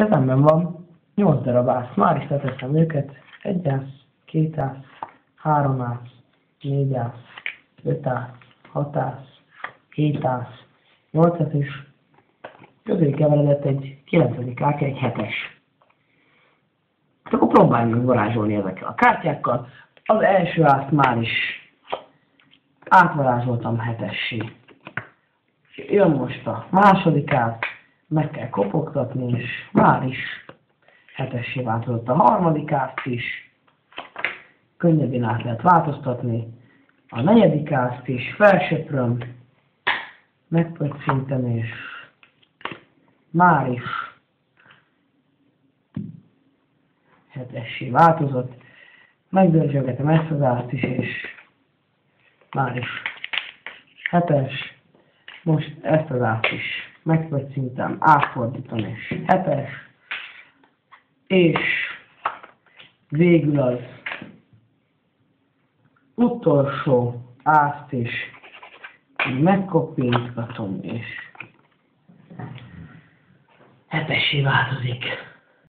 Kezemben van 8 darab ász, már is leteszem őket. 1 ász, 2 ász, 3 ász, 4 ász, 5 ász, 6 ász, 7 ász, 8 ász is. Közé keveredett egy 9. kártya, egy 7-es. Hát akkor próbáljunk meg varázsolni ezekkel a kártyákkal. Az első ászt már is átvarázsoltam 7-essé. Jön most a második ász, meg kell kopogtatni, és már is 7-essé változott a harmadik ászt is. Könnyedén át lehet változtatni. A negyedik ászt is felsöpröm, megpöccintem, és már is 7-essé változott. Megdörzsölgetem ezt az ászt is, és már is 7-es. Most ezt az ászt is megpöccintem, átfordítom, és 7-es. És végül az utolsó ászt is megkoppintgatom, és 7-essé változik.